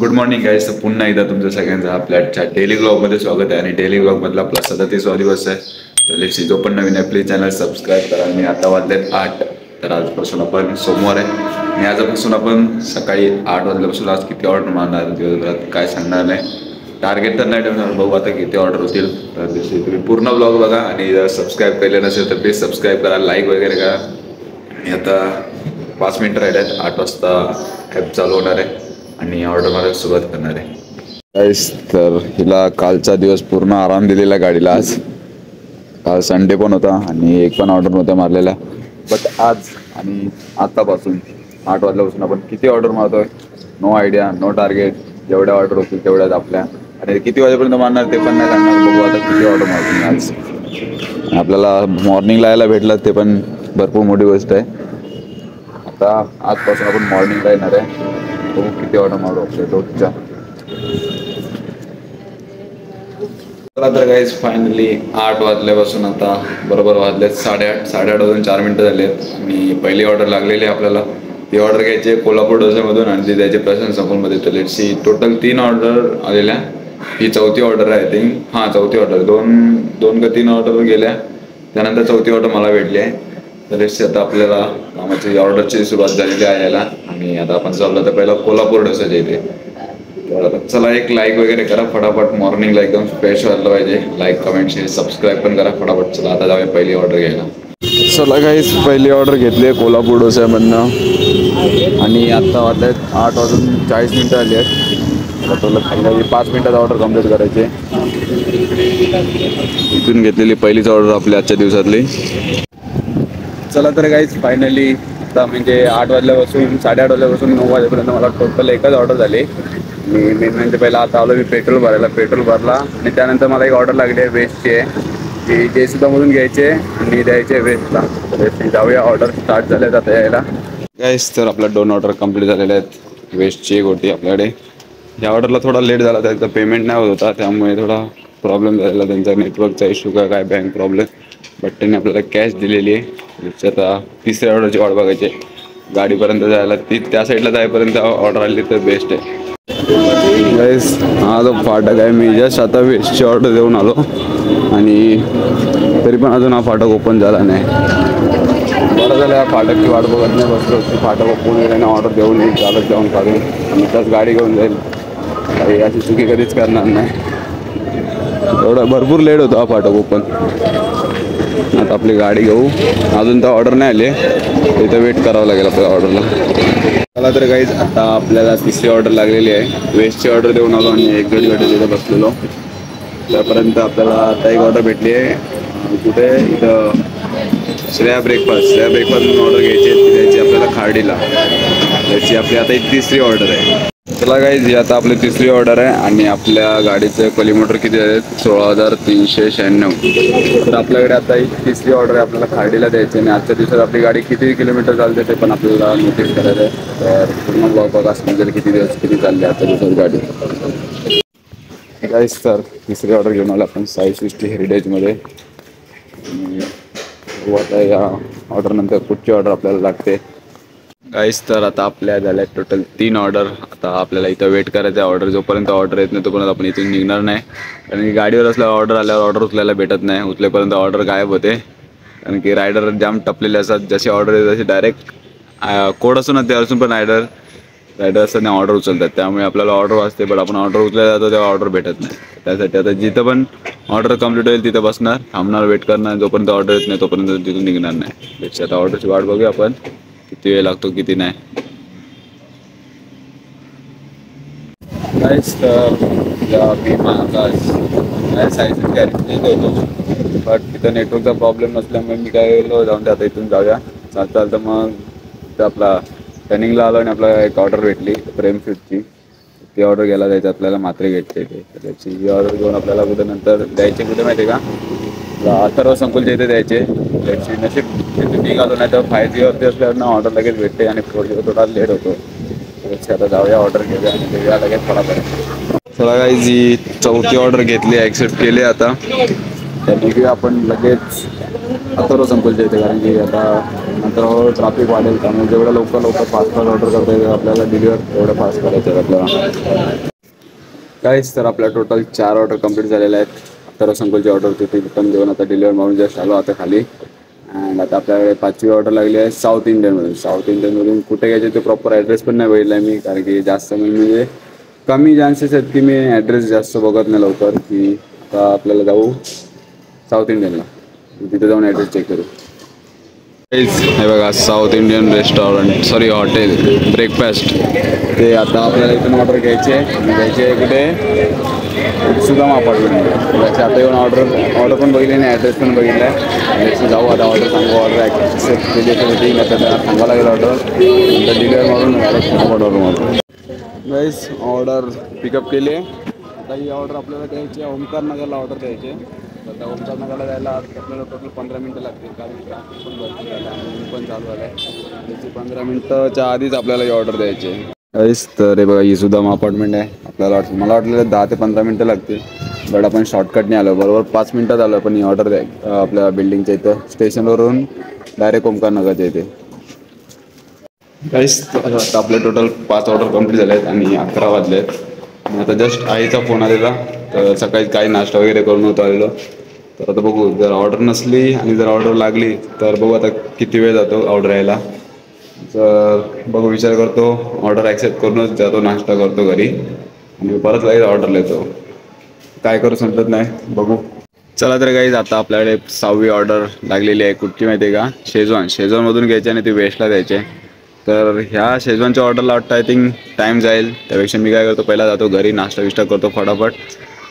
Good morning guys. तर पुन्हा एकदा तुमचं सगळ्यांचं आपल्या डेली ब्लॉगमध्ये स्वागत आहे. आणि डेली ब्लॉगमधला आपला 37वा दिवस आहे. तर लेट्स जो पण नवीन आहे प्लीज चॅनल सबस्क्राईब करा. आणि आता वाजलेत 8. तर आजपासून आपण सोमवार आहे आणि आजपासून आपण सकाळी 8 वाजल्यापासून आज किती ऑर्डर मारणार दिवसभरात काय सांगणार नाही. टार्गेट तर नाही ठेवणार, बघू आता किती ऑर्डर होतील. तर दिवशी तुम्ही पूर्ण ब्लॉग बघा आणि जर सबस्क्राईब केले नसेल तर प्लीज सबस्क्राईब करा, लाईक वगैरे करा. आणि आता 5 मिनटं राहिले आहेत, 8 वाजता ॲप चालू होणार आहे आणि ऑर्डर मारायला सुरुवात करणार आहे. गाईस तर हिला कालचा दिवस पूर्ण आराम दिलेला गाडीला. आज काल संडे पण होता आणि एक पण ऑर्डर नव्हत्या मारलेला. बट आज आणि आत्तापासून 8 वाजल्यापासून आपण किती ऑर्डर मारतोय नो आयडिया, नो टार्गेट. जेवढ्या ऑर्डर होतील तेवढ्याच आपल्या, आणि किती वाजेपर्यंत मारणार ते पण नाही सांगणार. बघू आता किती ऑर्डर मारतो आज. आपल्याला मॉर्निंगला यायला भेटलं ते पण भरपूर मोठी गोष्ट आहे. आता आजपासून आपण मॉर्निंगला येणार आहे. बघू किती ऑर्डर मारू आपल्या रोजच्या. चला तर गाईज फायनली 8 वाजल्यापासून आता बरोबर वाजलेत 8:30. 8:30 वाजून 4 मिनटं झालेत आणि पहिली ऑर्डर लागलेली आहे आपल्याला. ती ऑर्डर घ्यायची कोल्हापूर डोसामधून आणि ती द्यायची प्रशांत संकुलमध्ये. तर लेट्सी टोटल 3 ऑर्डर आलेल्या. ही चौथी ऑर्डर आहे आय थिंक. हां, चौथी ऑर्डर. दोन का 3 ऑर्डर गेल्या, त्यानंतर चौथी ऑर्डर मला भेटली आहे. तर लेट्सी आता आपल्याला कामाची ऑर्डरची सुरुवात झालेली आहे यायला. आणि आता आपण चाललो तर पहिला कोल्हापूर डोसाच्या इथे. तर चला एक लाईक वगैरे करा फटाफट. मॉर्निंगला एकदम फ्रेश व्हायला पाहिजे. लाईक, कमेंट, शेअर, सबस्क्राईब पण करा फटाफट. चला आता जाऊया पहिली ऑर्डर घ्यायला. चला गाईस पहिली ऑर्डर घेतली आहे कोल्हापूर डोस्यामधनं आणि आत्ता वाजलेत 8 वाजून 40 मिनटं आली आहेत. टोटल 5 मिनटात ऑर्डर कंप्लीट करायची. इथून घेतलेली पहिलीच ऑर्डर आपल्या आजच्या दिवसातली. चला तर गाईज फायनली आता म्हणजे 8 वाजल्यापासून 8:30 वाजल्यापासून 9 वाजेपर्यंत मला टोटल एकच ऑर्डर झाली. मी मेन म्हणजे पहिला आता आलो मी पेट्रोल भरायला. पेट्रोल भरला आणि त्यानंतर मला एक ऑर्डर लागली आहे वेस्टची आहे. ती जयसुद्धामधून घ्यायचे आणि द्यायचे वेस्टला. तर जाऊया, ऑर्डर स्टार्ट झाले आता यायला. गाईस तर आपल्या 2 ऑर्डर कंप्लीट झालेल्या आहेत. वेस्टची एक होती आपल्याकडे. या ऑर्डरला थोडा लेट झाला, त्याचा पेमेंट नाही होत होता त्यामुळे थोडा प्रॉब्लेम झालेला. त्यांचा नेटवर्कचा इश्यू का काय बँक प्रॉब्लेम. बट त्यांनी आपल्याला कॅश दिलेली आहे. आता तिसऱ्या ऑर्डरची वाट बघायची. गाडीपर्यंत जायला त्या साईडला जाईपर्यंत ऑर्डर आली तर बेस्ट आहे. गाईस हा जो फाटक आहे, मी जस्ट आता वेस्टची ऑर्डर देऊन आलो आणि तरी पण अजून हा फाटक ओपन झाला नाही. बरं झालं या फाटकची वाट बघत नाही बसलो. फाटक ओपन वगैरे ऑर्डर देऊन येईल, चालत जाऊन काढून आणि त्याच गाडी घेऊन जाईल. काही अशी चुकी कधीच करणार नाही. एवढा भरपूर लेट होतो हा फाटक ओपन. आता आपली गाडी घेऊ. अजून तर ऑर्डर नाही आली, इथं वेट करावं लागेल आपल्या ऑर्डरला. मला तर काहीच आता आपल्याला तिसरी ऑर्डर लागलेली आहे. वेस्टची ऑर्डर देऊन आलो आणि 1-1.5 घंटे तिथं बसलेलो. त्यापर्यंत आपल्याला आता एक ऑर्डर भेटली आहे. कुठे इथं श्रेया ब्रेकफास्ट म्हणून ऑर्डर द्यायची आपल्याला खार्डीला. त्याची आपली आता ही तिसरी ऑर्डर आहे. चला गाईज ही आता आपली तिसरी ऑर्डर आहे आणि आपल्या गाडीचं किलोमीटर किती आहेत 16,396. तर आपल्याकडे आता ही तिसरी ऑर्डर आहे आपल्याला खार्डीला द्यायची. आणि आजच्या दिवसात आपली गाडी किती किलोमीटर चालते ते पण आपल्याला नोटीस करायचं आहे. तर पूर्ण ब्लॉग बघा, समजेल किती दिवस किती चालली आजच्या दिवसात गाडी. गाईज तर तिसरी ऑर्डर घेऊन आलो आपण साई हेरिटेजमध्ये. आता या ऑर्डरनंतर पुढची ऑर्डर आपल्याला लागते. गाईस तर आता आपल्या झाल्या टोटल 3 ऑर्डर. आता आपल्याला इथं वेट करायचं आहे. ऑर्डर जोपर्यंत ऑर्डर येत नाही तोपर्यंत आपण इथून निघणार नाही. कारण की गाडीवर असल्यावर ऑर्डर आल्यावर ऑर्डर उचलायला भेटत नाही. उचलेपर्यंत ऑर्डर गायब होते. कारण की रायडर जाम टपलेले असतात. जशी ऑर्डर येते तशी डायरेक्ट कोड असून ना ते असून पण रायडर असताना ऑर्डर उचलतात. त्यामुळे आपल्याला ऑर्डर वाचते, पण आपण ऑर्डर उचलायला जातो तेव्हा ऑर्डर भेटत नाही. त्यासाठी आता जिथं पण ऑर्डर कंप्लीट होईल तिथं बसणार, थांबणार, वेट करणार. जोपर्यंत ऑर्डर येत नाही तोपर्यंत तिथून निघणार नाही. त्याची आता ऑर्डरची वाट बघूया आपण किती वेळ लागतो किती नाही. गाईस तर भीमा आकाश सायन्स गॅरेज होतो. बट तिथं नेटवर्कचा प्रॉब्लेम नसल्यामुळे मी काय गेलो जाऊन आता इथून जाऊया चालतं. मग तिथं आपला टर्निंगला आलो आणि आपल्याला एक ऑर्डर भेटली प्रेम स्वीटची. ती ऑर्डर घ्यायला जायचं आपल्याला मात्रे गेटच्या इथे. त्याची ही ऑर्डर घेऊन आपल्याला कुठे नंतर द्यायचे कुठे माहिती आहे का, अथर्व संकुलच्या इथे द्यायचे. त्याची नशीब तिथे निघालो नाही तर 5Gवरती असल्यावर ना ऑर्डर लगेच भेटते आणि 4G थोडा लेट होतो. आता जाऊया ऑर्डर घेऊया आणि देऊया लगेच फटाफट. चला काही जी चौथी ऑर्डर घेतली, ॲक्सेप्ट केली. आता तर निघूया आपण लगेच अथर्व संकुलच्या इथे, कारण की आता नंतर ट्रॅफिक वाढेल, त्यामुळे जेवढं लवकर फास्ट फास्ट ऑर्डर करता येईल आपल्याला डिलिव्हर तेवढं फास्ट करायचं आहे आपल्याला. काहीच तर आपल्या टोटल 4 ऑर्डर कंप्लीट झालेल्या आहेत. अथर्व संकुलची ऑर्डर होती ती पण देऊन आता डिलिव्हर मारून जस्ट आलो आता खाली. अँड आता आपल्याकडे 5वी ऑर्डर लागली आहे साऊथ इंडियनमधून. साऊथ इंडियनमधून कुठे घ्यायचे ते प्रॉपर ॲड्रेस पण नाही बघितला मी, कारण की जास्त म्हणजे कमी चान्सेस आहेत की मी ॲड्रेस जास्त बघत नाही लवकर, की आता आपल्याला जाऊ साऊथ इंडियनला, तिथे जाऊन ॲड्रेस चेक करू. हे बघा south Indian restaurant, sorry hotel breakfast. ते आता आपल्याला इथून ऑर्डर घ्यायची आहे कुठे सुदाम अपार्टमेंट. त्याच्या आता येऊन ऑर्डर पण बघितली आणि ॲड्रेस पण बघितला आहे. त्याची जाऊ आता ऑर्डर सांगू, ऑर्डर ॲक्सेप्ट केली तर ठीक आहे, त्यांना सांगावं लागेल ऑर्डर, नंतर डिलिव्हर मारून डायरेक्ट ऑर्डर मारून. गाईस ऑर्डर पिकअप केली आहे. आता ही ऑर्डर आपल्याला द्यायची आहे ओमकार नगरला ऑर्डर द्यायची आहे. आता ओमकार नगरला जायला आपल्याला टोटल 15 मिनटं लागतील, कारण ट्रॅफिक पण भरपूर झालं आणि ऊन पण चालू झालं आहे. त्याची 15 मिनटाच्या आधीच आपल्याला ही ऑर्डर द्यायची आहे. गाईस तर हे बघा ही सुदाम अपार्टमेंट आहे. आपल्याला मला वाटलेलं 10 ते 15 मिनटं लागतील, बट आपण शॉर्टकटने आलो, बरोबर 5 मिनटात आलो. पण ही ऑर्डर द्या आपल्या बिल्डिंगच्या इथं स्टेशनवरून डायरेक्ट ओमकार नगरच्या इथे. गाईस आता आपले टोटल 5 ऑर्डर कंप्लीट झाले आहेत आणि 11 वाजले आहेत. आता जस्ट आईचा फोन आलेला, तर सकाळी काही नाश्ता वगैरे करून नव्हतं आलेलो. तर आता बघू, जर ऑर्डर नसली आणि जर ऑर्डर लागली तर बघू आता किती वेळ जातो ऑर्डर यायला. तर बघू, विचार करतो ऑर्डर ॲक्सेप्ट करूनच जातो, नाश्ता करतो घरी आणि परत लगेच ऑर्डर लिहितो. काय करू समजत नाही, बघू. चला तर गाईज आता आपल्याकडे 6वी ऑर्डर लागलेली आहे. कुठची माहिती आहे का? शेजवानमधून घ्यायची आणि ती वेस्टला द्यायची आहे. तर ह्या शेजवानच्या ऑर्डरला वाटतं आय थिंक टाईम जाईल, त्यापेक्षा मी काय करतो पहिला जातो घरी, नाश्ता विष्टा करतो फटाफट.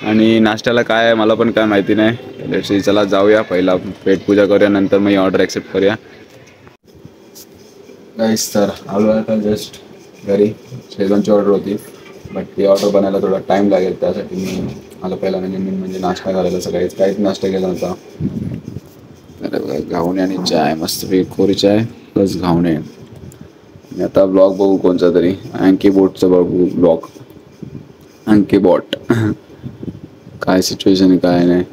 आणि नाश्त्याला काय आहे मला पण काय माहिती नाही. चला जाऊया, पहिला पेटपूजा करूया, नंतर मग ही ऑर्डर ॲक्सेप्ट करूया. गाईस तर आलो आता जस्ट घरी. शेजवानची ऑर्डर होती, बट ती ऑर्डर बनायला थोडा टाईम लागेल, त्यासाठी मला पहिला म्हणजे नाश्ता करायला. सकाळीच काहीच नाश्ता केला नव्हता. तर बघा घावणे आणि चाय, मस्तपैकी कोरी चाय प्लस घावणे. आणि आता ब्लॉग बघू कोणचा तरी, अँकी बोटचा बघू ब्लॉग. अँकी बॉट काय सिच्युएशन आहे काय नाही.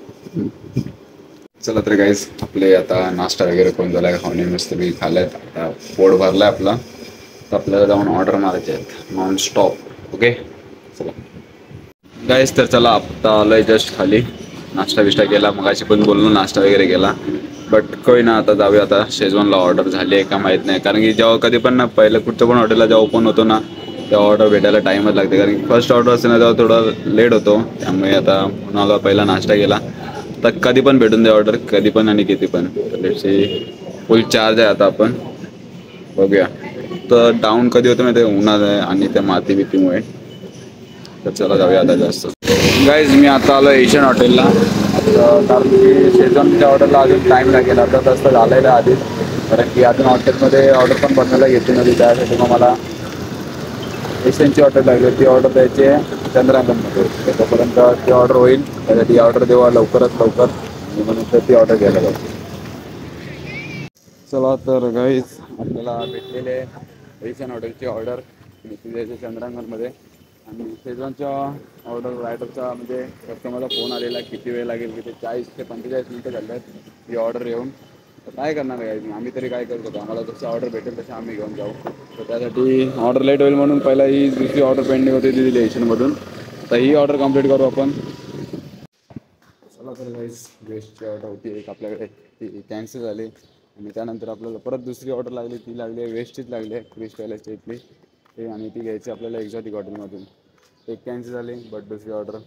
चला तर गाईज आपले आता नाश्ता वगैरे करून झाला आहे, खावणे मस्तपैकी खाल्ले आहेत, आता पोट भरला आहे आपला. तर आपल्याला जाऊन ऑर्डर मारायचे आहेत नॉन स्टॉप. ओके चला गाईज, तर चला आता आलो आहे जस्ट खाली. नाश्ता विष्टा केला, मगाशी पण बोललो नाश्ता वगैरे केला, बट काही ना आता जाऊया. आता शेजवानला ऑर्डर झाली आहे का माहीत नाही, कारण की जेव्हा कधी पण ना पहिलं कुठचं पण हॉटेलला जेव्हा ओपन होतो ना तेव्हा ऑर्डर भेटायला टाईमच लागते, कारण की फर्स्ट ऑर्डर असते ना तेव्हा थोडा लेट होतो. त्यामुळे आता म्हणून पहिला नाश्ता केला. तर कधी पण भेटून दे ऑर्डर, कधी पण आणि किती पण. फुल चार्ज आहे आता आपण, बघूया. तर डाऊन कधी होतं माहिती आहे, उन्हात आहे आणि त्या माती भीतीमुळे. तर चला जाऊया आता जास्त. गाईज मी आता आलो एशियन हॉटेलला, कारण की शेजवानच्या ऑर्डरला अजून टाईम लागेल. आता तसं झालेलं आहे आधीच, कारण की अजून हॉटेलमध्ये ऑर्डर पण बनवायला घेतली नव्हती, त्यासाठी मग मला एशियनची ऑर्डर लागली. ती ऑर्डर द्यायची आहे चंद्रांगणमध्ये, तोपर्यंत ती ऑर्डर होईल. त्यासाठी ऑर्डर देवा लवकरात लवकर आणि म्हणून तर ती ऑर्डर घ्यायला जाऊ. चला तर गाईज आपल्याला भेटलेले एशियन हॉटेलची ऑर्डर, आणि ती द्यायची चंद्रांगणमध्ये. आणि शेजवानच्या ऑर्डर रायडरचा म्हणजे कस्टमरचा फोन आलेला किती वेळ लागेल, की ते 40 ते 45 मिनटं झाले आहेत ती ऑर्डर येऊन. तर काय करणार आहे आम्ही तरी काय करतो, आम्हाला जशी ऑर्डर भेटेल तशी आम्ही घेऊन जाऊ. तर त्यासाठी ऑर्डर लेट होईल म्हणून पहिला ही दुसरी ऑर्डर पेंडिंग होती ती दिली एशियनमधून. तर ही ऑर्डर कंप्लीट करू आपण. चला तर गाईज वेस्टची ऑर्डर होती एक आपल्याकडे, ती कॅन्सल झाली. आणि त्यानंतर आपल्याला परत दुसरी ऑर्डर लागली, ती लागली आहे वेस्टचीच लागली आहे, क्रिश पॅलेसच्या इथली ते. आणि ती घ्यायची आपल्याला एक्झॉटिक हॉटेलमधून. एक कॅन्सल झाली, बट दुसरी ऑर्डर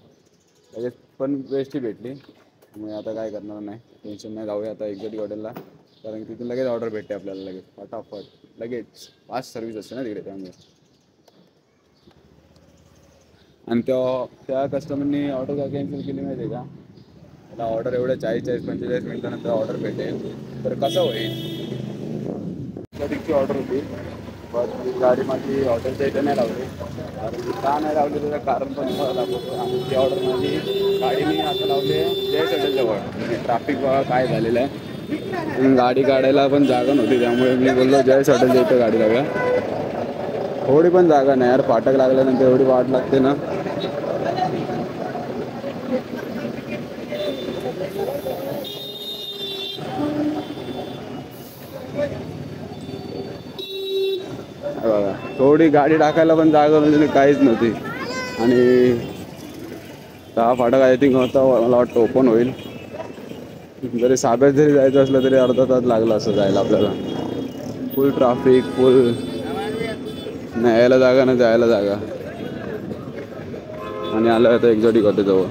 त्याच्यात पण वेस्टची भेटली. त्यामुळे आता काय करणार नाही, टेन्शन नाही. जाऊया आता एक्झॉटिक हॉटेलला, कारण की तिथून लगेच ऑर्डर भेटते आपल्याला, लगेच फटाफट लगेच फास्ट सर्व्हिस असते ना तिकडे, त्यामुळे. आणि त्या कस्टमरनी ऑर्डर का कॅन्सल केली माहिती आहे का? मला ऑर्डर एवढ्या 40-45 मिनिटानंतर ऑर्डर भेटेल तर कसं होईल. एक्झॉटिकची ऑर्डर होती, पण ती गाडी माझी हॉटेलच्या इथे नाही लावली. कारण का नाही लावली त्याचं कारण पण मला दाखवतो. आणि ती ऑर्डर माझी गाडी मी आता लावली आहे जयस हॉटेलजवळ, म्हणजे ट्रॅफिक बघा काय झालेलं आहे. गाडी काढायला पण जागा नव्हती, त्यामुळे मी बोललो जयस हॉटेलच्या इथं गाडी लावूया. थोडी पण जागा नाही यार, फाटक लागल्यानंतर एवढी वाट लागते ना. बघा थोडी गाडी टाकायला पण जागा म्हणजे काहीच नव्हती. आणि 10 फाटक आय थिंक होता, मला वाटतं ओपन होईल. जरी साब्यात जरी जायचं असलं तरी अर्धा तास लागला असं जायला आपल्याला. फुल ट्राफिक, फुल नाही यायला जागा ना जायला जागा. आणि आलं आता एक्झॉटिक हॉटेलजवळ.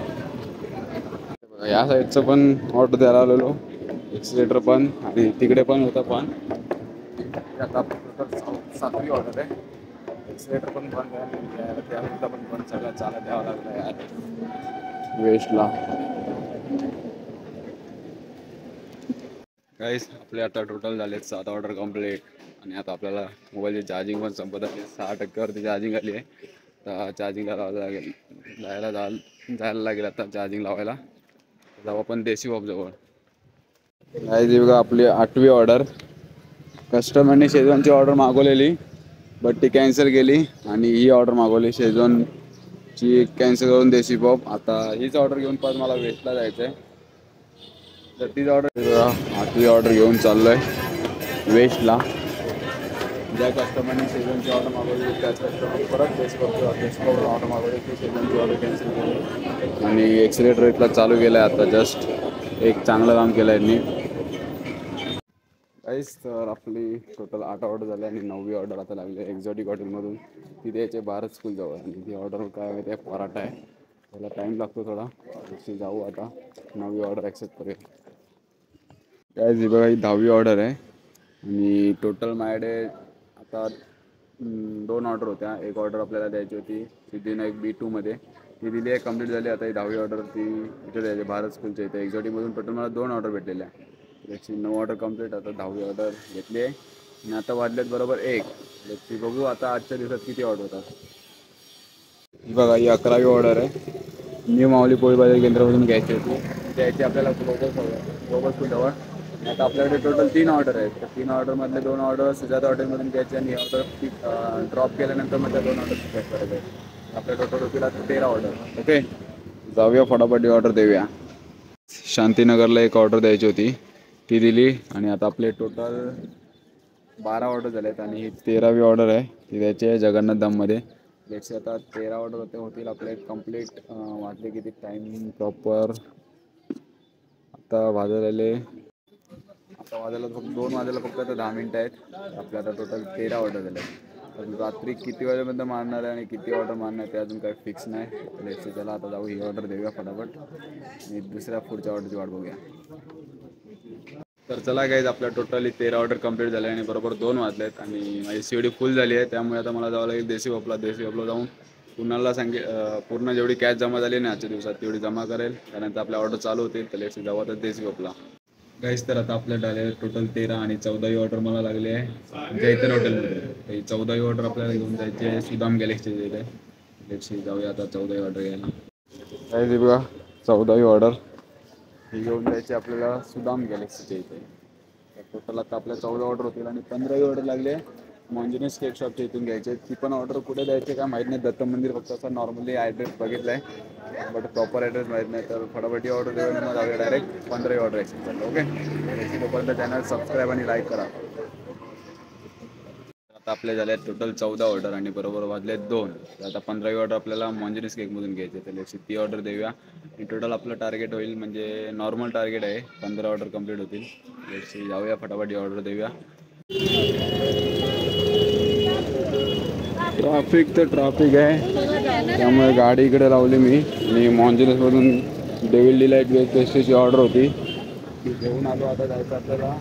या साईडचं पण ऑर्डर द्यायला आलेलो, एक्सिलेटर पण आणि तिकडे पण होतं पण. आता 7वी ऑर्डर आहे. एक्सिलेटर पण बंद आहे, त्यावेळेला पण बंद, सगळं चालत द्यावं लागलं यार वेस्टला. गाईस आपले आता टोटल झाले 7 ऑर्डर कम्प्लीट. आणि आता आपल्याला मोबाईलची चार्जिंग पण संपत आहे, 6% चार्जिंग आली आहे. तर चार्जिंग लावायला लागेल, जायला लागेल आता चार्जिंग लावायला. जाऊ आपण देसी जवळ. गाईस बघा आपली 8वी ऑर्डर. कस्टमरने शेजवानची ऑर्डर मागवलेली बट ती कॅन्सल केली आणि ही ऑर्डर मागवली शेजवानची कॅन्सल करून देसी पॉप. आता हीच ऑर्डर घेऊन परत मला वेस्टला जायचं आहे. तर तीच ऑर्डर 8वी ऑर्डर घेऊन चाललोय वेस्टला. ज्या कस्टमरने शेजवानची ऑर्डर मागवली त्याच कस्टमर परत देसी ऑर्डर मागवली, ती शेजवानची ऑर्डर कॅन्सल केली आणि एक्सिलेटर इथला चालू केला आहे आता. जस्ट एक चांगलं काम केलं यांनी. काहीच तर आपली टोटल 8 ऑर्डर झाले आणि 9वी ऑर्डर आता लागली एक्झॉटिक हॉटेलमधून. ती द्यायचे भारत स्कूलजवळ आणि ती ऑर्डर काय माहिती आहे पराठा आहे. त्याला टाईम लागतो थोडा. जाऊ आता 9वी ऑर्डर ॲक्सेप्ट करूया. काय जी बघा ही 10वी ऑर्डर आहे आणि टोटल माझ्याकडे आता 2 ऑर्डर होत्या. एक ऑर्डर आपल्याला द्यायची होती सिद्धिविनायक B2मध्ये, ती दिली आहे, कंप्लीट झाली. आता ही 10वी ऑर्डर ती इथे द्यायची भारत स्कूलच्या इथे एक्झॉटिकमधून. टोटल मला 2 ऑर्डर भेटलेल्या. त्याची 9 ऑर्डर कंप्लीट. आता 10वी ऑर्डर घेतली आहे आणि आता वाजलेत बरोबर 1. त्याची बघू आता आजच्या दिवसात किती ऑर्डर होतात. ही बघा ही 11वी ऑर्डर आहे. न्यू माऊली पोळी बाजार केंद्रामधून घ्यायची होती, द्यायची आपल्याला ग्लोबल स्कूलजवळ. आता आपल्याकडे टोटल 3 ऑर्डर आहेत. तर 3 ऑर्डरमधले 2 ऑर्डर सुजाता हॉटेलमधून घ्यायचे आणि ही ऑर्डर ड्रॉप केल्यानंतर मग त्या 2 ऑर्डर पिकअप करायचे. आपल्या टोटल होतील आता 13 ऑर्डर. ओके जाऊया फटाफट ऑर्डर देऊया. शांतीनगरला एक ऑर्डर द्यायची होती, ती दिली आणि आता आपले टोटल 12 ऑर्डर झाले आहेत आणि ही 13वी ऑर्डर आहे, ती द्यायची आहे जगन्नाथ धाममध्ये. लेट्स आता 13 ऑर्डर होतील आपले कंप्लीट. वाटले किती टाईम प्रॉपर आता वाजलेले, आता वाजायला फक्त 2 वाजायला फक्त आता 10 मिनटं आहेत. आपल्या आता टोटल 13 ऑर्डर झाले आहेत. रात्री किती वाजेपर्यंत मारणार आहे आणि किती ऑर्डर मारणार आहे ते अजून काही फिक्स नाही. लेट्स चला आता जाऊ, ही ऑर्डर देऊया फटाफट आणि दुसऱ्या पुढच्या ऑर्डरची वाट बघूया. तर चला गाईज आपल्या टोटली 13 ऑर्डर कंप्लीट झाले आणि बरोबर 2 वाजले आहेत आणि माझी COD फुल झाली आहे. त्यामुळे आता मला जावं लागेल देसी पॉपला जाऊन कुणाला पूर्ण जेवढी कॅश जमा झाली ना आजच्या दिवसात तेवढी जमा करेल, त्यानंतर आपल्या ऑर्डर चालू होतील. तर लेट्स जाऊ आता देसी पॉपला. गाईज तर आता आपल्या झाले टोटल 13 आणि 14वी ऑर्डर मला लागली आहे जयतर हॉटेलमध्ये. 14वी ऑर्डर आपल्याला घेऊन जायची आहे सुदाम गॅलेक्सीच्या इथे. लेट्स जाऊया आता 14वी ऑर्डर घ्यायला. गाईज बघा 14वी ऑर्डर ही घेऊन जायची आपल्याला सुदाम गॅलेक्सीच्या इथे. तर टोटल आता आपल्या 14 ऑर्डर होतील आणि 15वी ऑर्डर लागली आहे मॉन्जिनिस केक शॉपच्या इथून घ्यायचे. ती पण ऑर्डर कुठे द्यायची काय माहीत नाही. दत्त मंदिर फक्त असं नॉर्मली ॲड्रेस बघितला आहे बट प्रॉपर ॲड्रेस माहीत नाही. तर फटाफट ऑर्डर देऊन मग जाऊया डायरेक्ट 15वी ऑर्डर ॲक्सेप्ट करायला. ओके तोपर्यंत चॅनल सबस्क्राईब आणि लाईक करा. आता आपले झाले आहेत टोटल 14 ऑर्डर आणि बरोबर वाजले 2. तर आता 15वी ऑर्डर आपल्याला मॉन्जिनिस केकमधून घ्यायची. तर ती ऑर्डर देऊया आणि टोटल आपलं टार्गेट होईल म्हणजे नॉर्मल टार्गेट आहे 15 ऑर्डर कंप्लीट होतील. जाऊया फटाफट ही ऑर्डर देऊया. ट्रॅफिक तर ट्रॅफिक आहे त्यामुळे गाडी इकडे लावली मी आणि मॉन्जिनिसमधून डेव्हिल डिलाईट वेज पेस्ट्रीची ऑर्डर होती ती घेऊन आलो. आता जायचं आपल्याला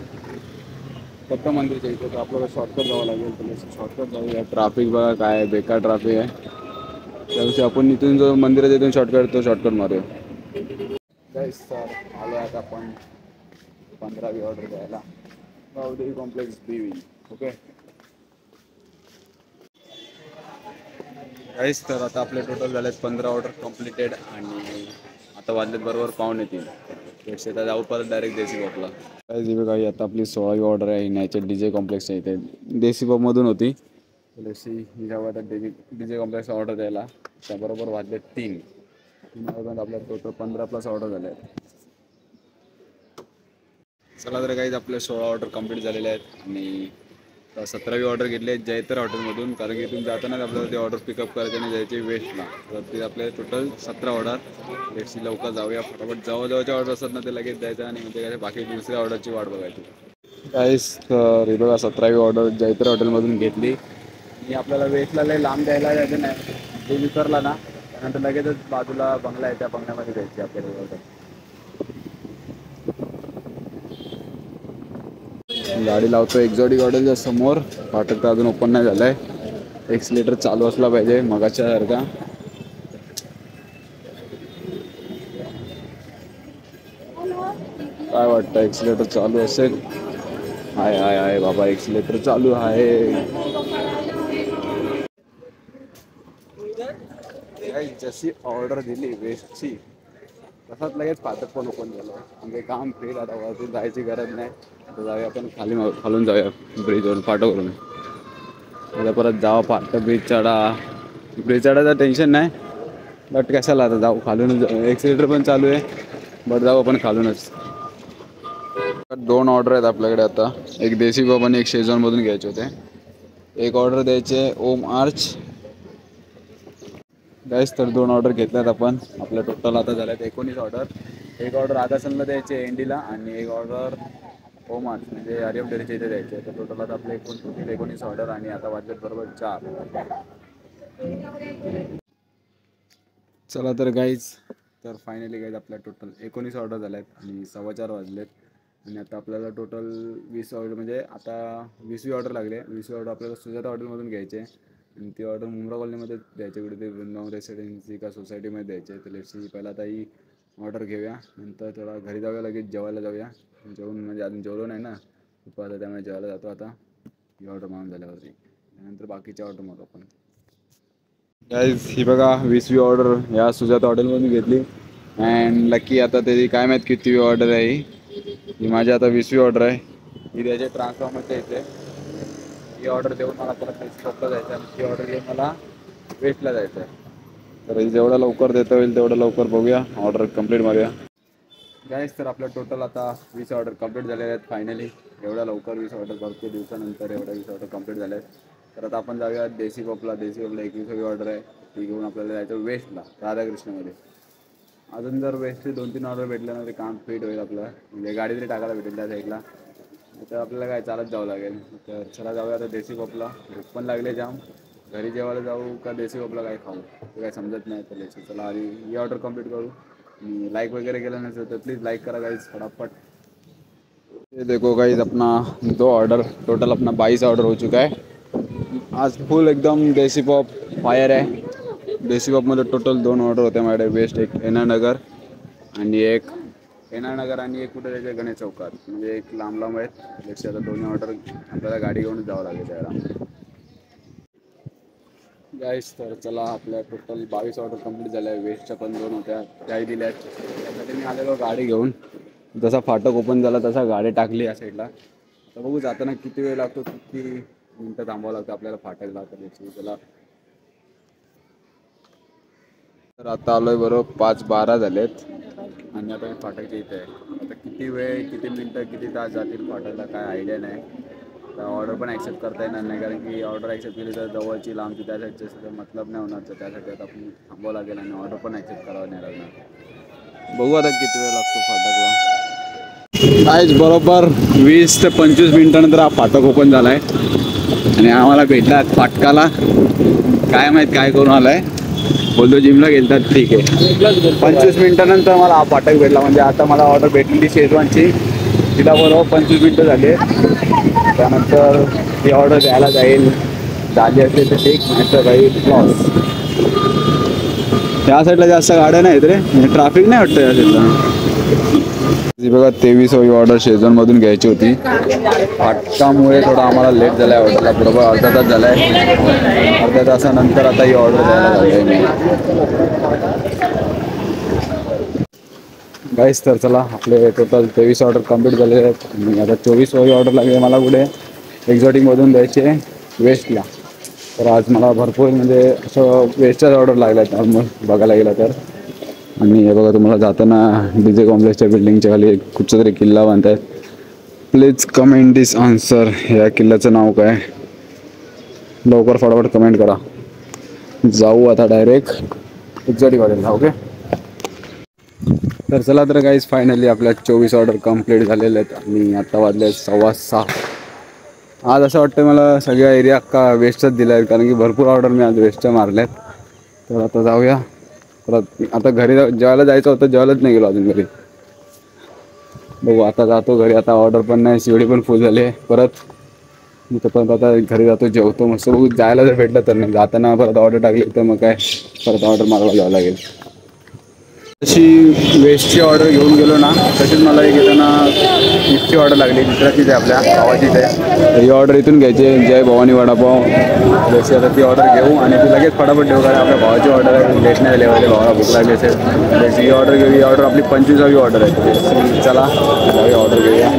दत्त मंदिरच्या इथे. तर आपल्याला शॉर्टकट जावं लागेल. तर शॉर्टकट जाऊया. ट्रॅफिक बघा काय बेकार ट्रॅफिक आहे, त्यापेक्षा आपण इथून जो मंदिरात इथून शॉर्टकट तो शॉर्टकट मारूया. गाईस सर आलो आता आपण 15वी ऑर्डर द्यायला गावदेवी कॉम्प्लेक्स BV. ओके गाईस तर आता आपले टोटल झालेत 15 ऑर्डर कम्प्लिटेड आणि आता वाजलेत बरोबर 2:45. आता जाऊ परत डायरेक्ट देसी पॉपला. काय जी काही आता आपली 16वी ऑर्डर आहे नॅचर DJ कॉम्प्लेक्सच्या इथे. देसी पॉपमधून होती. जेव्हा आता DJ कॉम्प्लेक्स ऑर्डर द्यायला त्याबरोबर वाजले 3 आपल्या टोटल 15+ ऑर्डर झाले आहेत. चला तर काही आपले 16 ऑर्डर कंप्लीट झालेले आहेत आणि 17वी ऑर्डर घेतली आहे जयतर हॉटेलमधून, कारण की इथून जातानाच आपल्याला ते ऑर्डर पिकअप करायचे आणि जायचे वेस्टला. तर ते आपले टोटल 17 ऑर्डर. लेट्सी लवकर जाऊया फटाफट. जवळजवळचे ऑर्डर असतात ना ते लगेच द्यायचं आणि म्हणजे काय बाकी दुसऱ्या ऑर्डरची वाट बघायची. काहीच तर बघा 17वी ऑर्डर जयतर हॉटेलमधून घेतली आणि आपल्याला वेस्टला लय लांब द्यायला जायचं नाही. ते विसरला ना त्यानंतर लगेचच बाजूला बंगला आहे त्या बंगल्यामध्ये द्यायची आपल्याला ऑर्डर. गाडी लावतो एक्झॉटिक हॉटेलच्या समोर. फाटक तर अजून ओपन नाही झालंय. एक्सिलेटर चालू असला पाहिजे मगाच्या सारखा. काय वाटतं एक्सिलेटर चालू असेल? हाय हाय हाय बाबा एक्सिलेटर चालू आहे. जशी ऑर्डर दिली वेस्टची तसाच लगेच फाटक पण ओपन झालं. म्हणजे काम फेल. आता वरती जायची गरज नाही. आता जाऊया आपण खालून जाऊया ब्रिजवरून फाटकवरून. आता परत जावा फाटक ब्रिज चढा. ब्रिज चढायचं टेन्शन नाही बट कशाला आता जाऊ खालूनच. एक्सिलेटर पण चालू आहे बट जाऊ आपण खालूनच. 2 ऑर्डर आहेत आपल्याकडे आता. एक देसी कप आणि एक शेजवानमधून घ्यायचे होते. एक ऑर्डर द्यायचे ओम आर्च गाईस. तर 2 ऑर्डर घेतल्यात आपण. आपल्या टोटल आता झाल्यात 19 ऑर्डर. एक ऑर्डर आगासनला द्यायचे एंडीला आणि एक ऑर्डर ओम आर्च म्हणजे आर्यम डेअरीच्या इथे द्यायचे. तर टोटल आता आपले 19 ऑर्डर आणि आता वाजलेत बरोबर 4. चला तर गाईज. तर फायनली गाईज आपल्या टोटल 19 ऑर्डर झाल्या आहेत आणि 4:15 वाजलेत. आणि आता आपल्याला टोटल 20 ऑर्डर म्हणजे आता 20वी ऑर्डर लागले. 20वी ऑर्डर आपल्याला सुजाता हॉटेलमधून घ्यायचे आणि ती ऑर्डर मुंब्रा कॉलनीमध्ये द्यायचे. कुठे ते वृंदावन रेसिडेन्सी का सोसायटीमध्ये द्यायचे. तर लेट्सी पहिला आता ही ऑर्डर घेऊया. नंतर थोडा घरी जाऊया लगेच जेवायला जाऊया. जेवण म्हणजे अजून जेवलो नाही ना आता त्यामुळे जेवायला जातो आता ही ऑर्डर मारून झाल्यावरती. त्यानंतर बाकीची ऑर्डर मारू आपण. गाईज ही बघा 20वी ऑर्डर ह्या सुजाता हॉटेलमधून घेतली. अँड लकी आता त्याची काय माहीत कितीवी ऑर्डर आहे ही माझी आता 20वी ऑर्डर आहे. ही द्यायची ट्रान्सफॉर्मरच्या इथे. ही ऑर्डर देऊन मला परत स्टॉपला जायचं आणि ती ऑर्डर घेऊन मला वेस्टला जायचं आहे. तर जेवढं लवकर देता होईल तेवढं लवकर बघूया ऑर्डर कंप्लीट मारूया. गाईज तर आपलं टोटल आता 20 ऑर्डर कंप्लीट झालेले आहेत फायनली. एवढ्या लवकर 20 ऑर्डर भरपूर दिवसानंतर एवढ्या 20 ऑर्डर कंप्लीट झाल्या आहेत. तर आता आपण जाऊया देसी कपला. देसी कपला 21वी ऑर्डर आहे. ती घेऊन आपल्याला जायचं वेस्टला राधाकृष्णमध्ये. अजून जर वेस्टची 2-3 ऑर्डर भेटल्या ना ते काम फिट होईल आपलं. म्हणजे गाडी तरी टाकायला भेटेल त्या साईडला. तर आपल्याला काय चालत जावं लागेल. तर चला जाऊया आता देसी कपला. भूक पण लागले जाम. घरी जेवायला जाऊ का देसी कपला काय खाऊ ते काय समजत नाही. तर चला आधी ही ऑर्डर कंप्लीट करू. लाइक वगैरह केलं नसेल तर प्लीज़ लाइक करा गाइस फटाफट. ये देखो गाइस अपना 2 ऑर्डर टोटल अपना 22 ऑर्डर हो चुका है आज. फुल एकदम देसी पॉप फायर है. देसी पॉपमध्ये टोटल 2 ऑर्डर होते माझ्याकडे. वेस्ट एक एनआर नगर आणि एक कुठे त्याच्या गणेश चौकात. म्हणजे एक लांब आहेत. त्याची आता 2 ऑर्डर आपल्याला गाडी घेऊनच जावं लागेल त्याला गाईस. तर चला आपल्या टोटल 22 ऑर्डर कंप्लीट झाल्या. वेस्टच्या पण 2 होत्या त्याही दिल्यात. त्यासाठी मी आलेलो गाडी घेऊन. जसा फाटक ओपन झाला तसा गाडी टाकली या साईडला. तर बघू जाताना किती वेळ लागतो किती मिनटं थांबावं लागतं आपल्याला फाटकला. तर त्याला तर आता आलोय बरोबर 5:12 झालेत आणि आता मी फाटकच्या इथे आहे. आता किती वेळ किती मिनटं किती तास जातील फाटकला काय आयडिया नाही. तर ऑर्डर पण ॲक्सेप्ट करता येणार नाही कारण की ऑर्डर ॲक्सेप्ट केली तर जवळची लांबची त्या साईडची तर मतलब नाही होणार. तर त्यासाठी आता आपण थांबावं लागेल आणि ऑर्डर पण ॲक्सेप्ट करावं नाही लागणार. बघू आता किती वेळ लागतो फाटकला. काहीच बरोबर 20 ते 25 मिनटानंतर हा फाटक ओपन झाला आहे आणि आम्हाला भेटला फाटकाला. काय माहीत काय करून आला आहे. बोलतो जिमला गेलतात. ठीक आहे 25 मिनटानंतर मला हा फाटक भेटला. म्हणजे आता मला ऑर्डर भेटलेली शेजवानची तिला बरोबर 25 मिनटं झाले. त्यानंतर ती ऑर्डर द्यायला जाईल. झाली असेल तर ठीक नाही तर काही लॉस. त्या साईडला जास्त गाड्या नाहीत रे. म्हणजे ट्रॅफिक नाही वाटतं या साईडला. बघा 23वी ऑर्डर शेजवानमधून घ्यायची होती. फाटकामुळे थोडा आम्हाला लेट झाला आहे. ऑर्डरला बरोबर अर्धा तास झाला आहे. अर्ध्या तासानंतर आता ही ऑर्डर द्यायला लागली आहे गाईस. तर चला आपले टोटल 23 ऑर्डर कंप्लीट झाले आहेत आणि आता 24वी ऑर्डर लागली मला कुठे एक्झॉटिकमधून द्यायचे वेस्टला. तर आज मला भरपूर म्हणजे असं वेस्टचाच ऑर्डर लागला आहे ऑलमोस्ट बघायला गेलं तर. आणि हे बघा तुम्हाला जाताना DJ कॉम्प्लेक्सच्या बिल्डिंगच्या खाली कुठचा तरी किल्ला बांधतात. Please comment this answer. या किल्ल्याचं नाव काय? लवकर फटाफट कमेंट करा. जाऊ आता डायरेक्ट एक्झॉटिक हॉटेलला. ओके. तर चला तर गाईज फायनली आपल्या 24 ऑर्डर कंप्लीट झालेले आहेत आणि आता वाजले 6:15. आज असं वाटतं मला सगळ्या एरिया अख्खा वेस्टच दिला आहे, कारण की भरपूर ऑर्डर मी आज वेस्टच्या मारल्यात. तर आता जाऊया परत. आता घरी जेवायला जायचं होतं, जेवायलाच नाही गेलो अजून घरी. बघू आता जातो घरी. आता ऑर्डर पण नाही, शिवडी पण फुल झाली आहे परत. मी तर पण आता घरी जातो, जेवतो मस्त. बघू जायला जर भेटलं तर नाही, जाताना परत ऑर्डर टाकली तर मग काय परत ऑर्डर मागायला जावं लागेल. तशी वेस्टची ऑर्डर घेऊन गेलो ना, तशीच मला एक येताना ईस्टची ऑर्डर लागली. दुसऱ्याचीच आहे, आपल्या भावाचीच आहे. ही ऑर्डर इथून घ्यायची आहे, जय भवानी वडापाव. जशी आता ती ऑर्डर घेऊ आणि ती लगेच फटाफट ठेवू, कारण आपल्या भावाची ऑर्डर आहे. लेट नाही झाली, भावाला भूक लागली असेल. तशी ही ऑर्डर घेऊ. ही ऑर्डर आपली 25वी ऑर्डर आहे. चला जाऊया ऑर्डर घेऊया.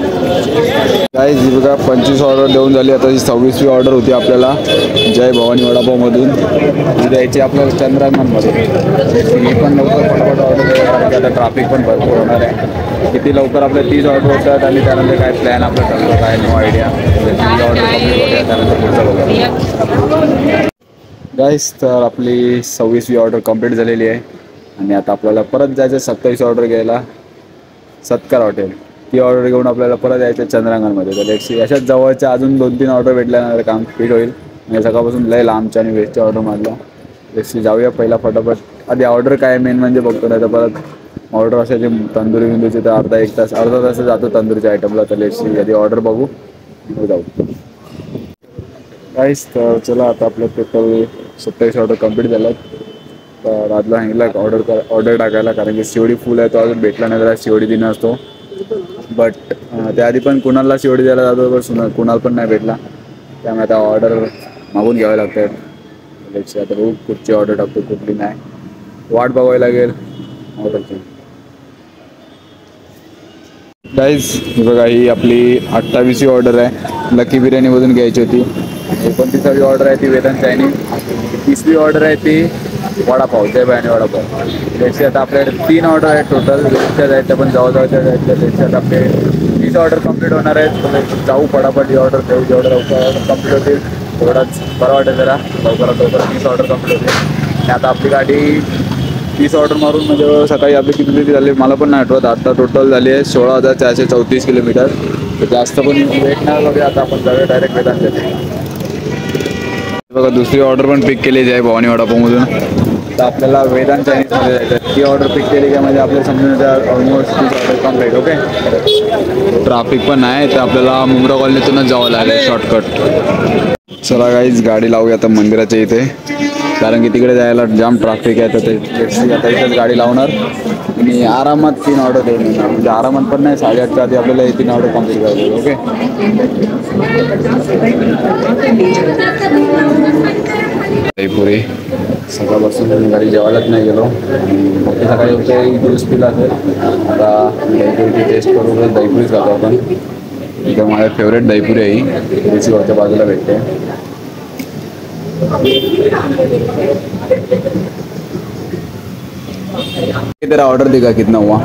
काय जी बघा 25 ऑर्डर देऊन झाली. आता ही 26वी ऑर्डर होती आपल्याला जय भवानी वडापावमधून. ही द्यायची आपल्याला चंद्रनमध्ये. ही पण लवकर फटाफट ऑर्डर द्यायला, कारण की आता ट्रॅफिक पण भरपूर होणार आहे. किती लवकर आपल्या 30 ऑर्डर होतात आणि त्यानंतर काय प्लॅन आपलं ठरलं काय नो आयडिया. 30 ऑर्डर कंप्लीट होत्या त्यानंतर पुढचं बघा. गाईस तर आपली 26वी ऑर्डर कंप्लीट झालेली आहे आणि आता आपल्याला परत जायचं 27 ऑर्डर घ्यायला सत्कार हॉटेल. ती ऑर्डर घेऊन आपल्याला परत यायचं चंद्रांगणमध्ये. तर लेट्स सी, अशाच जवळच्या अजून 2-3 ऑर्डर भेटल्यानंतर काम स्पीड होईल. म्हणजे सकाळपासून लय लांबच्या आणि वेस्टच्या ऑर्डर मारला. लेट्स सी, जाऊया पहिला फटाफट. आधी ऑर्डर काय मेन म्हणजे बघतो, नाही तर परत ऑर्डर असायची तंदुरी बिंदूची तर अर्धा तास जातो तंदुरीच्या आयटमला. तर लेट्स सी, आधी ऑर्डर बघू जाऊ. काहीच तर चला आता आपलं टोटल 27 ऑर्डर कंप्लीट झाल्यात. तर राजला सांगितलं ऑर्डर टाकायला, कारण की सीओडी फुल आहे. तो अजून भेटला नाही, जरा सीओडी दिनं असतो. बट त्याआधी पण कुणाला सीओडी द्यायला जातो, पण कुणाला पण नाही भेटला. त्यामुळे आता ऑर्डर मागून घ्यावे लागतात. आता बघू कुठची ऑर्डर टाकतो कुठली नाही, वाट बघावी लागेल ऑर्डरची. गाईज ही बघा, ही आपली 28वी ऑर्डर आहे. लकी बिर्याणीमधून घ्यायची होती. 29वी ऑर्डर आहे ती वेदांत चायनीज. 30वी ऑर्डर आहे ती वडापाव, जय भवानी वडापाव. त्याची आता आपल्याकडे 3 ऑर्डर आहेत टोटल. वेस्टच्या जायच्या पण जवळजवळच्या जायच्या. त्याच्यात आपले 30 ऑर्डर कंप्लीट होणार आहेत. जाऊ फटाफट ही ऑर्डर देऊ. जेवढं लवकर ऑर्डर कंप्लीट होतील तेवढाच बरं वाटेल. जरा लवकरात लवकर 30 ऑर्डर कंप्लीट होतील. आणि आता आपली गाडी 30 ऑर्डर मारून म्हणजे सकाळी आपली किती झाली मला पण नाही आठवत. आता टोटल झाली आहे 16,434 किलोमीटर. तर जास्त पण वेट नाही बघा. आता आपण जाऊया डायरेक्ट वेदांत. बघा दुसरी ऑर्डर पण पिक केली आहे भवानी वडापावमधून. तर आपल्याला वेदांत चायनीजमध्ये जायचं. ती ऑर्डर पिक केली का म्हणजे आपल्याला समजून almost 30 order complete. Okay. Traffic पण आहे तर आपल्याला मुंब्रा कॉलनीतूनच जावं लागेल शॉर्टकट. चला गाईज गाडी लावूया आता मंदिराच्या इथे, कारण की तिकडे जायला जाम ट्रॅफिक आहे. तर ते आता इथेच गाडी लावणार आणि आरामात 3 ऑर्डर देऊन येणार. म्हणजे आरामात पण नाही, 8:30च्या आधी आपल्याला 3 ऑर्डर कंप्लीट करायचं. ओके. दहीपुरी सकाळपासून गाडी जेवायलाच नाही गेलो. मोठी सकाळी होते ज्यूस पिला असेल. आता दहीपुरीची टेस्ट करून दहीपुरीच खातो आपण. इथं माझ्या फेवरेट दहीपुरी आहे ही, रेसिवरच्या बाजूला भेटते. तेरा ऑर्डर देगा कितना हुआ?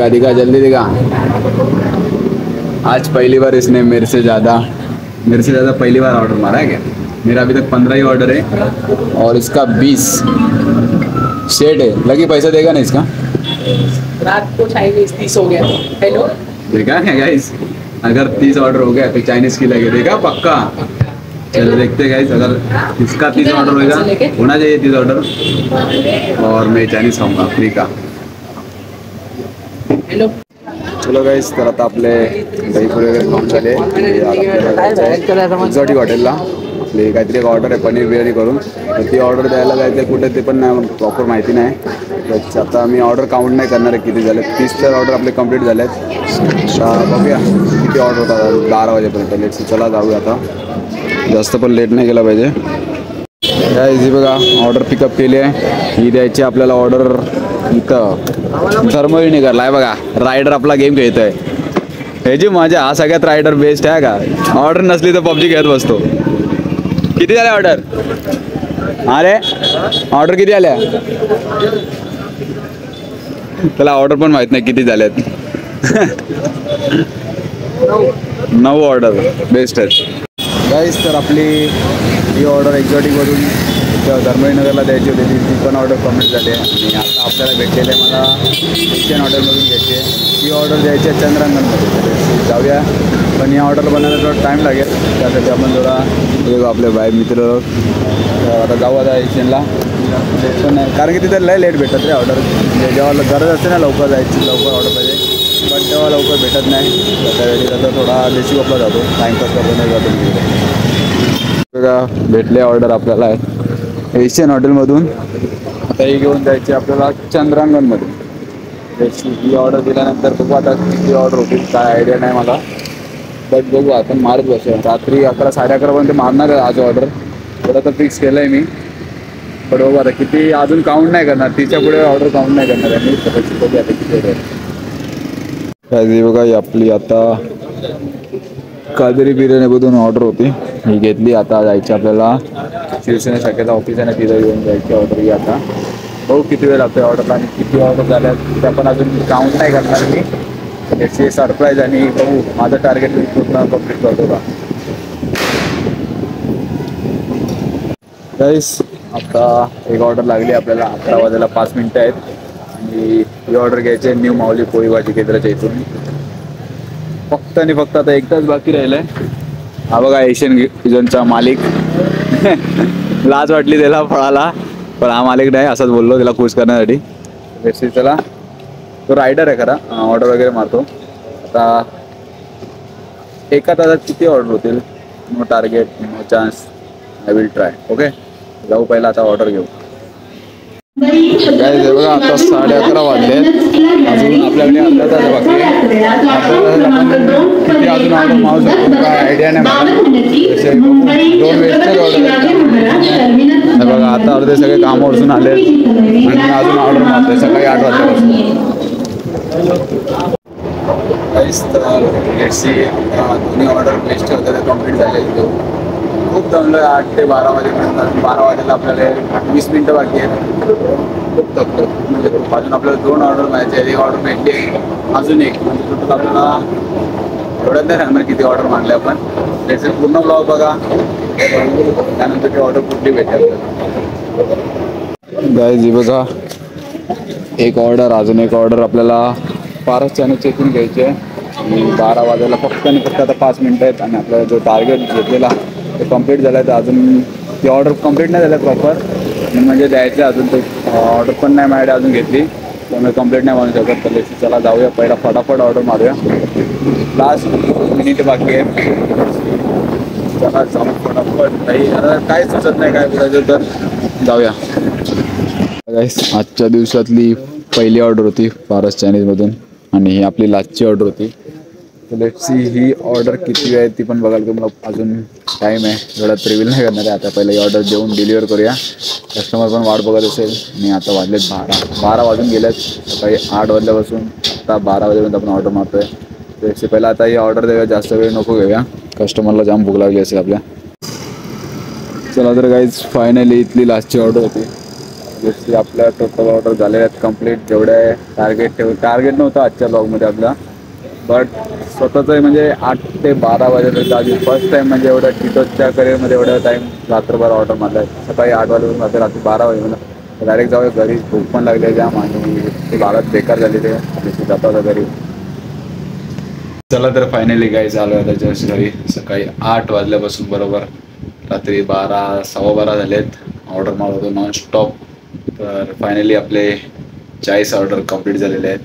दिखा जल्दी दिखा. आज पहली बार इसने मेरे से ज़्यादा पहली बार ऑर्डर मारा है क्या? मेरा अभी तक 15 ही ऑर्डर है और इसका 20 सेट है. लगी पैसा देगा ना इसका? रात को चाइनीज 30 हो गया. हेलो देखा है गाइस, अगर 30 ऑर्डर हो गया तो चाइनीज की लगे. देखा पक्का. चलो देखते हैं गाइस, अगर इसका 30 ऑर्डर होगा, होना चाहिए 30 ऑर्डर, और मैं चाइनीज खाऊंगा फ्री का. हेलो चलो गाइस, तर आता आपले दहीपुरी वगैरे खाऊन झाले. एक्झॉटिक हॉटेलला आपली काहीतरी एक ऑर्डर आहे पनीर बिर्याणी करून. तर ती ऑर्डर द्यायला जायचं कुठे ते पण नाही प्रॉपर माहिती नाही. तर आता मी ऑर्डर काउंट नाही करणार आहे किती झाले. 30 तर ऑर्डर आपले कंप्लीट झाले आहेत. बघूया किती ऑर्डर होतात 12 वाजेपर्यंत. लेट्स चला जाऊया आता, जास्त पण लेट नाही केला पाहिजे. काय इझी बघा ऑर्डर पिकअप केली आहे. ही द्यायची आपल्याला ऑर्डर इथं धर्मवीणीकरला आहे बघा. रायडर आपला गेम खेळतोय. ह्याची मजा, हा सगळ्यात रायडर बेस्ट आहे का. ऑर्डर नसली तर पबजी खेळत बसतो. किती झाले ऑर्डर? अरे ऑर्डर किती आल्या? त्याला ऑर्डर पण माहित नाही किती झाल्यात. 9 ऑर्डर बेस्ट आहेत गाईस. तर आपली ही ऑर्डर एक्झॉटिकमधून धर्मनगरला द्यायची होती, ती पण ऑर्डर कम्प्लीट झाली आहे. आणि आता आपल्याला भेटलेले मला एशियन हॉटेलमधून घ्यायची आहे. ही ऑर्डर द्यायची आहे चंद्रांगणमध्ये. जाऊया, पण या ऑर्डर बनवायला थोडा टाईम लागेल, त्यासाठी आपण थोडा आपले बाय मित्र आता जाऊ आता एशियनला. पण कारण की तिथे लय लेट भेटत रे ऑर्डर. म्हणजे जेव्हा गरज असते ना लवकर जायची, लवकर ऑर्डर पाहिजे, पण तेव्हा लवकर भेटत नाही. त्यावेळी त्याचा थोडा देशी कोपला जातो, टाईमपास करतो नाही जातो तिकडे. बघा भेटले ऑर्डर आपल्याला एशियन हॉटेलमधून. आता ही घेऊन जायची आपल्याला चंद्रांगणमध्ये. ही ऑर्डर दिल्यानंतर बघू आता किती ऑर्डर होतील, काय आयडिया नाही मला, बट बघू आपण मारत बसूया. रात्री 11 साडे 11 मारणार आहे आज ऑर्डर. थोडं तर फिक्स केलं आहे मी, पण बघू आता किती. अजून काउंट नाही करणार, तिच्या पुढे ऑर्डर काउंट नाही करणार आहे मी. बघू आता किती ऑर्डर. काय बघा ही आपली आता कादरी बिर्याणीमधून ऑर्डर होती, ही घेतली. आता जायची आपल्याला शिवसेना शाखेचा ऑफिस आहे ना, तिथं येऊन जायची ऑर्डर. ही आता बघू किती वेळ लागतो ऑर्डरला आणि किती ऑर्डर झाल्या त्या पण अजून काउंट नाही करणार मी. त्याची सरप्राईज आणि बघू माझं टार्गेट पूर्ण कम्प्लीट करतो का. गाईस आता एक ऑर्डर लागली आपल्याला. 11 वाजायला 5 मिनिटं आहेत आणि ही ऑर्डर घ्यायची आहे न्यू माऊली पोळी भाजी केंद्राच्या इथून. फक्त आणि फक्त आता एकदाच बाकी राहिलंय. हा बघा एशियन झोनचा मालिक. लाज वाटली त्याला फळाला, पण हा मालिक नाही असंच बोललो त्याला खुश करण्यासाठी. बेसी त्याला तो रायडर आहे खरा, ऑर्डर वगैरे मारतो. आता एका तासात किती ऑर्डर होतील, no target no chance, I will try. Okay जाऊ पहिला आता ऑर्डर घेऊ. काय बघा आता 11:30 वाजले, अजून आपल्याकडे अर्धा तास बाकी आहे. किती अजून ऑर्डर मारू शकतो काय आयडिया नाही मला. 2 वेस्टेज ऑर्डर बघा. आता अर्धे सगळे कामं उरसून आले आणि अजून ऑर्डर मारतोय सकाळी 8 वाजल्यापासून. दोन्ही ऑर्डर वेस्ट होते ते कम्प्लीट झाले. खूप दमलोय. 8 ते 12 वाजेपर्यंत. 12 वाजेला आपल्याला 20 मिनिटं बाकी आहेत. खूप थकलो म्हणजे अजून आपल्याला 2 ऑर्डर मारायचे. एक ऑर्डर भेटली, अजून एक, म्हणजे टोटल आपल्याला एवढ्यात नाही सांगणार किती ऑर्डर मारले आपण. त्याचे पूर्ण ब्लॉग बघा, त्यानंतर ती ऑर्डर कुठली भेटेल. गाईज बघा एक ऑर्डर, अजून एक ऑर्डर आपल्याला पारस चॅनलच्या इथून घ्यायची आहे. आणि 12 वाजायला फक्त आणि फक्त आता 5 मिनिटं आहेत आणि आपल्याला जो टार्गेट घेतलेला ते कम्प्लीट झालं आहे. तर अजून ती ऑर्डर कम्प्लीट नाही झालं प्रॉपर, म्हणजे द्यायचं अजून. ते ऑर्डर पण नाही माझ्याकडे अजून घेतली, त्यामुळे कम्प्लीट नाही म्हणू शकत. तर चला जाऊया पहिला फटाफट ऑर्डर मारूया. लास्ट मिनिट बाकी आहे. चला जाऊ फटाफट. काही सुचत नाही काय बोलायचं, तर जाऊया. आजच्या दिवसातली पहिली ऑर्डर होती पारस चायनीजमधून आणि ही आपली लास्टची ऑर्डर होती. लेट्स सी ही ऑर्डर किती आहे ती पण बघायला मला अजून टाईम आहे. एवढ्यात रिव्हील नाही करणार आहे. आता पहिला ही ऑर्डर देऊन डिलिव्हर करूया. कस्टमर पण वाट बघत असेल. आणि आता वाजलेत 12 वाजून गेलेत. सकाळी 8 वाजल्यापासून आता 12 वाजेपर्यंत आपण ऑर्डर मारतोय. लेट्स सी पहिला आता ही ऑर्डर देऊया, जास्त वेळ नको घेऊया, कस्टमरला जाम भूक लागली असेल आपल्या. चला तर गाईज फायनली इथली लास्टची ऑर्डर होती. जशी आपल्या टोटल ऑर्डर झालेल्या आहेत कम्प्लीट. जेवढे टार्गेट नव्हतं आजच्या ब्लॉगमध्ये आपला, बट स्वतःचं म्हणजे 8 ते 12 वाजेपर्यंत आधी फर्स्ट टाईम म्हणजे एवढं टिटोच्या करिअरमध्ये एवढा टाईम रात्रभर ऑर्डर मारला आहे. सकाळी 8 वाजेपासून रात्री 12 वाजेपर्यंत डायरेक्ट जाऊया घरी. भूक पण लागली जाम आणि ती भारत बेकार झाली ते जाता होता घरी. चला तर फायनली गाईज आलो आता जस्ट घरी. सकाळी 8 वाजल्यापासून बरोबर रात्री 12 सव्वा 12 झालेत ऑर्डर मारत होतो नॉनस्टॉप. तर फायनली आपले 40 ऑर्डर कंप्लीट झालेले आहेत.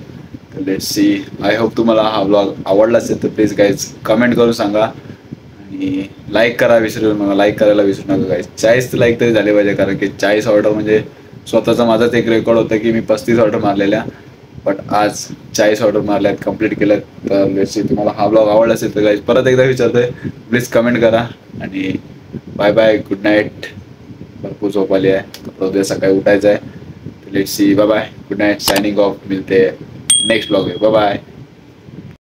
तर लेट्स सी. आय होप तुम्हाला हा ब्लॉग आवडला असेल तर प्लीज गाईज कमेंट करून सांगा आणि लाईक करा. मला लाईक करायला विसरू नका गाईज. 40 लाईक तरी झाले पाहिजे, कारण की 40 ऑर्डर म्हणजे स्वतःचा माझाच एक रेकॉर्ड होतं की मी 35 ऑर्डर मारलेल्या, बट आज 40 ऑर्डर मारल्या आहेत, कंप्लीट केल्यात. तर लेट्स सी. तुम्हाला हा ब्लॉग आवडला असेल तर गाईज परत एकदा विचारतोय, प्लीज कमेंट करा आणि बाय बाय, गुड नाईट. भरपूर झोप आली आहे, उद्या सकाळी उठायचं आहे. Let's see. Bye bye, good night, signing off. मिळते नेक्स्ट ब्लॉग. Bye bye.